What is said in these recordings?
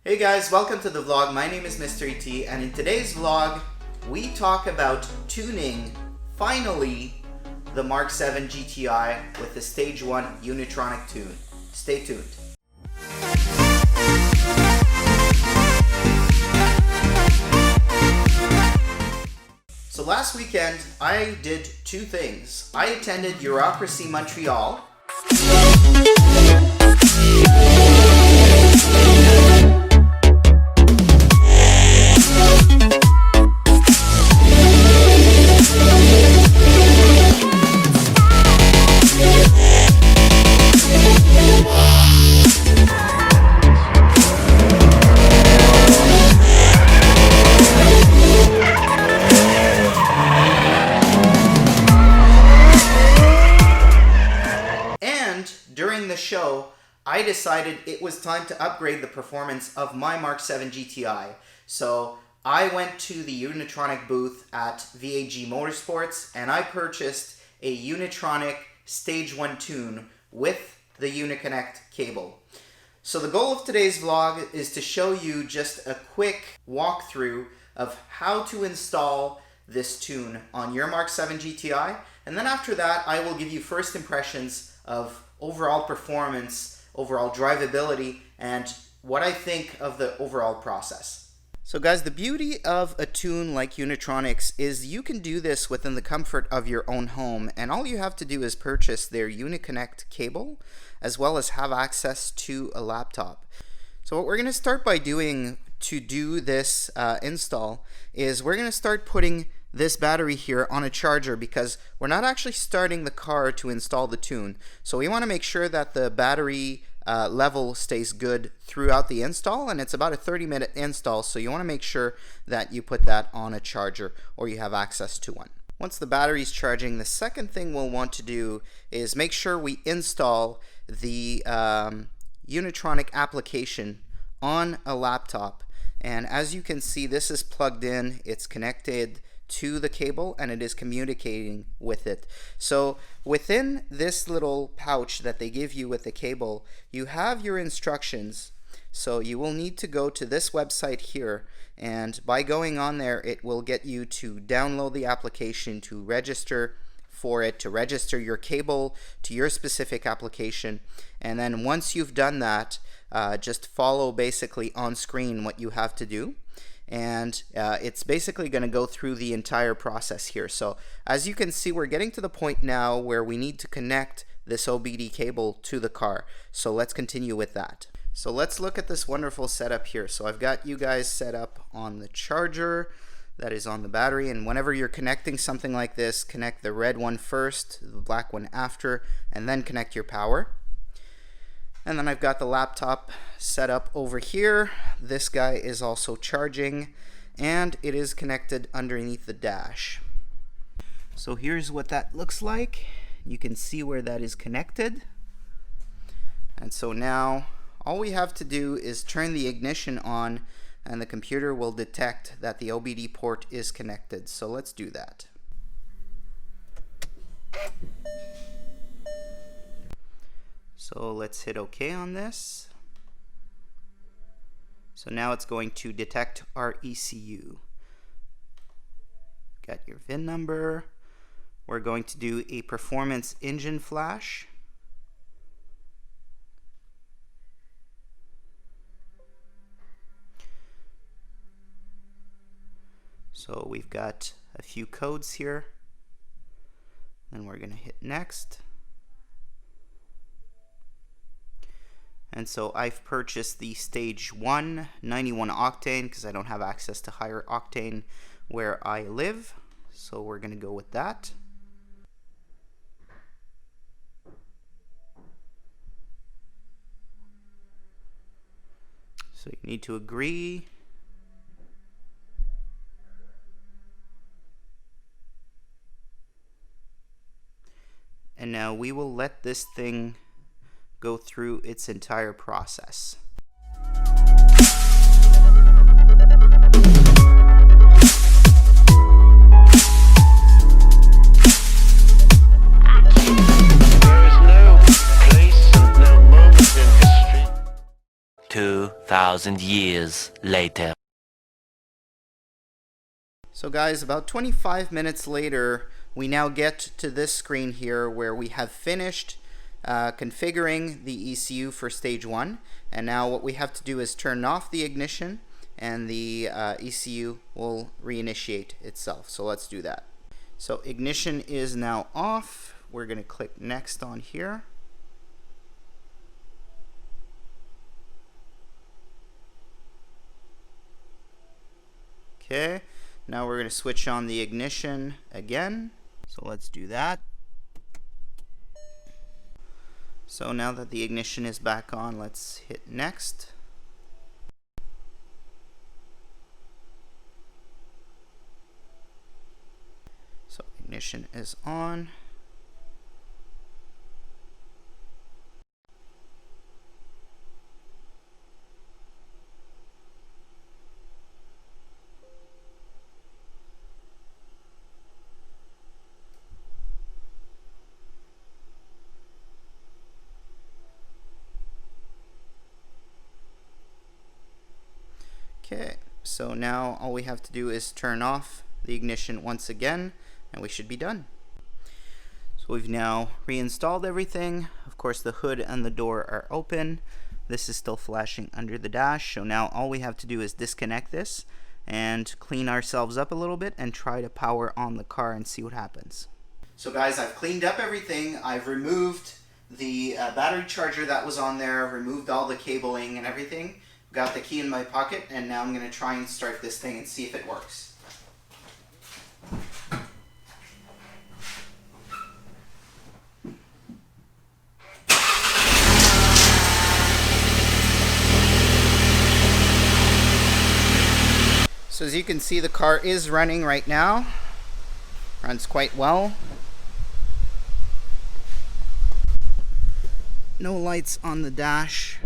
Hey guys, welcome to the vlog. My name is MisterET, and in today's vlog, we talk about tuning, finally, the MK7 GTI with the Stage 1 Unitronic tune. Stay tuned. So last weekend, I did two things. I attended Bureaucracy Montreal. During the show, I decided it was time to upgrade the performance of my MK7 GTI. So I went to the Unitronic booth at VAG Motorsports and I purchased a Unitronic Stage 1 tune with the Uniconnect cable. So the goal of today's vlog is to show you just a quick walkthrough of how to install this tune on your MK7 GTI. And then after that, I will give you first impressions of overall performance, overall drivability, and what I think of the overall process. So guys, the beauty of a tune like Unitronics is you can do this within the comfort of your own home, and all you have to do is purchase their Uniconnect cable, as well as have access to a laptop. So what we're going to start by doing to do this install is we're going to start putting this battery here on a charger, because we're not actually starting the car to install the tune. So we want to make sure that the battery level stays good throughout the install, and it's about a 30-minute install, so you want to make sure that you put that on a charger or you have access to one. Once the battery's charging, the second thing we'll want to do is make sure we install the Unitronic application on a laptop. And as you can see, this is plugged in, it's connected to the cable, and it is communicating with it. So within this little pouch that they give you with the cable, you have your instructions. So you will need to go to this website here, and by going on there, it will get you to download the application, to register for it, to register your cable to your specific application. And then once you've done that, just follow basically on screen what you have to do. And it's basically going to go through the entire process here. So as you can see, we're getting to the point now where we need to connect this OBD cable to the car. So let's continue with that. So let's look at this wonderful setup here. So I've got you guys set up on the charger that is on the battery, and whenever you're connecting something like this, connect the red one first, the black one after, and then connect your power. And then I've got the laptop set up over here. This guy is also charging, and it is connected underneath the dash. So here's what that looks like. You can see where that is connected. And so now all we have to do is turn the ignition on, and the computer will detect that the OBD port is connected. So let's do that. So let's hit OK on this. So now it's going to detect our ECU. Got your VIN number. We're going to do a performance engine flash. So we've got a few codes here. Then we're going to hit next. And so I've purchased the Stage 1 91 octane because I don't have access to higher octane where I live. So we're going to go with that. So you need to agree. And now we will let this thing go through its entire process. 2,000 years later. So guys, about 25 minutes later, we now get to this screen here where we have finished configuring the ECU for stage 1, and now what we have to do is turn off the ignition and the ECU will reinitiate itself. So let's do that. So ignition is now off. We're going to click next on here. Okay, now we're going to switch on the ignition again. So let's do that. So now that the ignition is back on, let's hit next. So ignition is on. Okay, so now all we have to do is turn off the ignition once again and we should be done. So we've now reinstalled everything. Of course the hood and the door are open. This is still flashing under the dash, so now all we have to do is disconnect this and clean ourselves up a little bit and try to power on the car and see what happens. So guys, I've cleaned up everything. I've removed the battery charger that was on there, removed all the cabling and everything. Got the key in my pocket, and now I'm going to try and start this thing and see if it works. So as you can see, the car is running right now. Runs quite well. No lights on the dash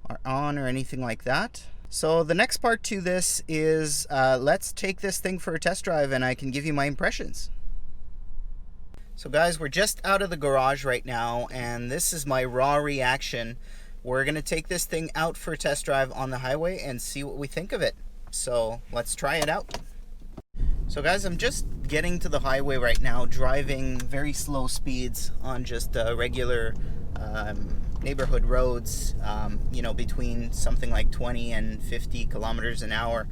are on or anything like that. So the next part to this is let's take this thing for a test drive and I can give you my impressions. So guys, we're just out of the garage right now and this is my raw reaction. We're gonna take this thing out for a test drive on the highway and see what we think of it. So let's try it out. So guys, I'm just getting to the highway right now, driving very slow speeds on just regular neighborhood roads, you know, between something like 20 and 50 kilometers an hour.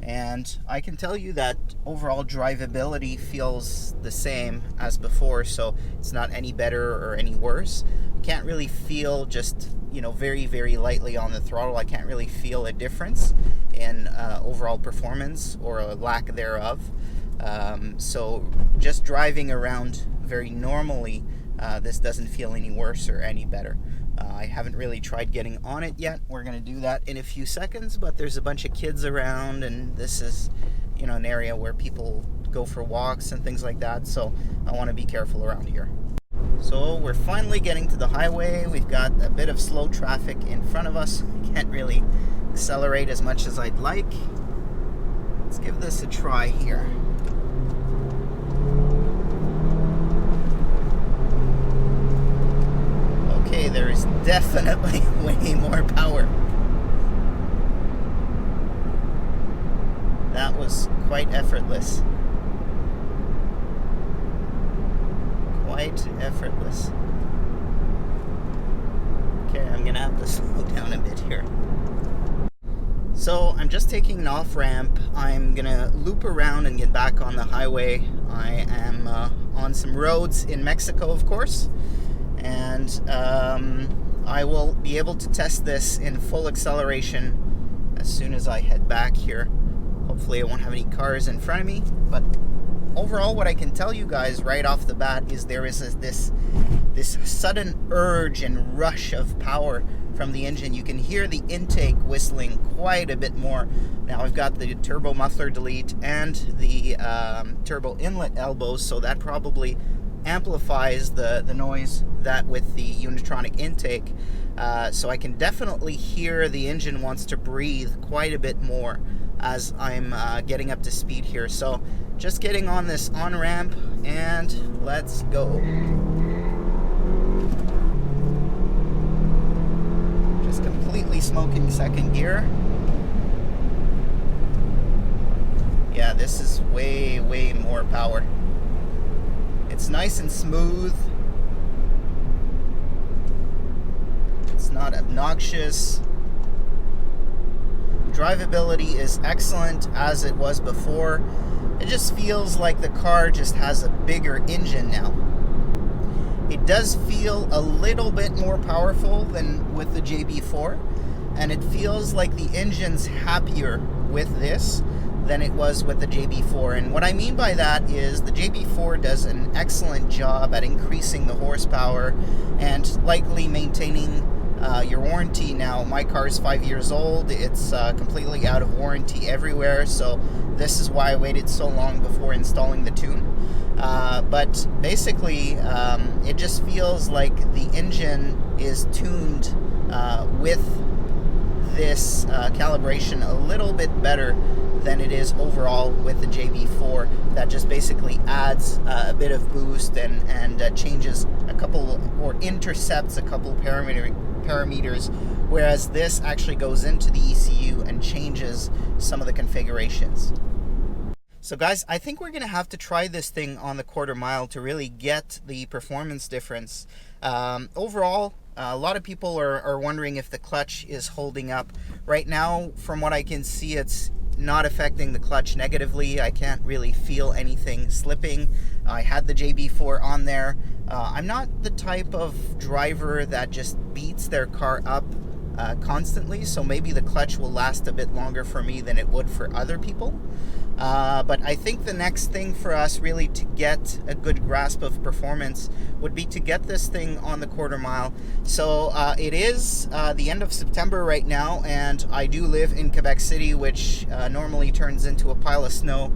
And I can tell you that overall drivability feels the same as before, so it's not any better or any worse. Can't really feel, just, you know, very, very lightly on the throttle, I can't really feel a difference in overall performance or a lack thereof. So just driving around very normally, this doesn't feel any worse or any better. I haven't really tried getting on it yet. We're going to do that in a few seconds, but there's a bunch of kids around and this is, you know, an area where people go for walks and things like that, so I want to be careful around here. So we're finally getting to the highway. We've got a bit of slow traffic in front of us. Can't really accelerate as much as I'd like. Let's give this a try here. Okay, there is definitely way more power. That was quite effortless. Quite effortless. Okay, I'm gonna have to slow down a bit here. So I'm just taking an off ramp. I'm gonna loop around and get back on the highway. I am on some roads in Mexico, of course, and I will be able to test this in full acceleration as soon as I head back here. Hopefully I won't have any cars in front of me, but overall what I can tell you guys right off the bat is there is this sudden urge and rush of power from the engine. You can hear the intake whistling quite a bit more. Now I've got the turbo muffler delete and the turbo inlet elbows, so that probably amplifies the noise that with the Unitronic intake. So I can definitely hear the engine wants to breathe quite a bit more as I'm getting up to speed here. So just getting on this on-ramp and let's go. Just completely smoking second gear. Yeah, this is way, way more power. It's nice and smooth. It's not obnoxious. Drivability is excellent as it was before. It just feels like the car just has a bigger engine now. It does feel a little bit more powerful than with the JB4, and it feels like the engine's happier with this than it was with the JB4. And what I mean by that is the JB4 does an excellent job at increasing the horsepower and likely maintaining your warranty. Now, my car is 5 years old. It's completely out of warranty everywhere, so this is why I waited so long before installing the tune. But basically, it just feels like the engine is tuned with this calibration a little bit better than it is overall with the JB4. That just basically adds a bit of boost and changes a couple, or intercepts a couple parameters, whereas this actually goes into the ECU and changes some of the configurations. So guys, I think we're gonna have to try this thing on the quarter mile to really get the performance difference. Overall, a lot of people are wondering if the clutch is holding up. Right now, from what I can see, it's not affecting the clutch negatively. I can't really feel anything slipping. I had the JB4 on there. I'm not the type of driver that just beats their car up constantly, so maybe the clutch will last a bit longer for me than it would for other people. But I think the next thing for us really to get a good grasp of performance would be to get this thing on the quarter mile. So it is the end of September right now, and I do live in Quebec City, which normally turns into a pile of snow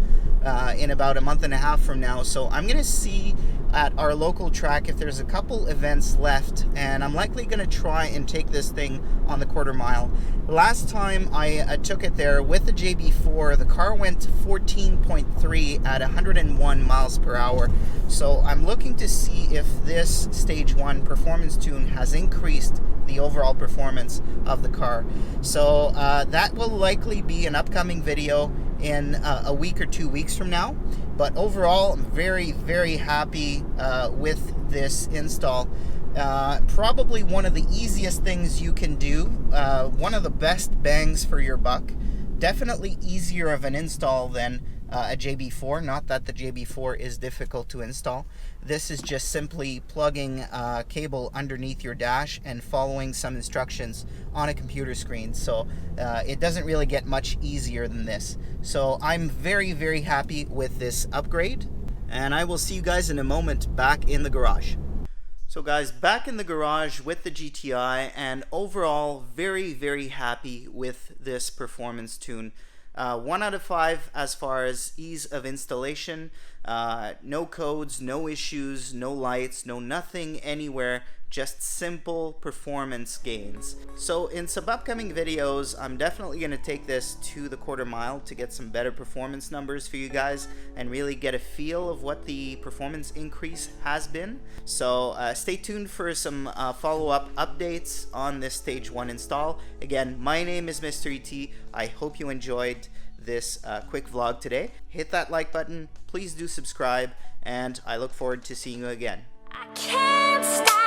in about a month and a half from now. So I'm gonna see at our local track if there's a couple events left, and I'm likely going to try and take this thing on the quarter mile. Last time I took it there with the JB4, the car went 14.3 at 101 miles per hour. So I'm looking to see if this Stage 1 performance tune has increased the overall performance of the car. So that will likely be an upcoming video in a week or 2 weeks from now. But overall, I'm very, very happy with this install. Probably one of the easiest things you can do. One of the best bangs for your buck. Definitely easier of an install than a JB4. Not that the JB4 is difficult to install. This is just simply plugging a cable underneath your dash and following some instructions on a computer screen. So it doesn't really get much easier than this. So I'm very, very happy with this upgrade, and I will see you guys in a moment back in the garage. So guys, back in the garage with the GTI, and overall very, very happy with this performance tune. 1 out of 5 as far as ease of installation. No codes, no issues, no lights, no nothing anywhere, just simple performance gains. So in some upcoming videos, I'm definitely going to take this to the quarter mile to get some better performance numbers for you guys and really get a feel of what the performance increase has been. So stay tuned for some follow-up updates on this Stage 1 install. Again, my name is MisterET. I hope you enjoyed this quick vlog today. Hit that like button, please do subscribe, and I look forward to seeing you again. I can't stop.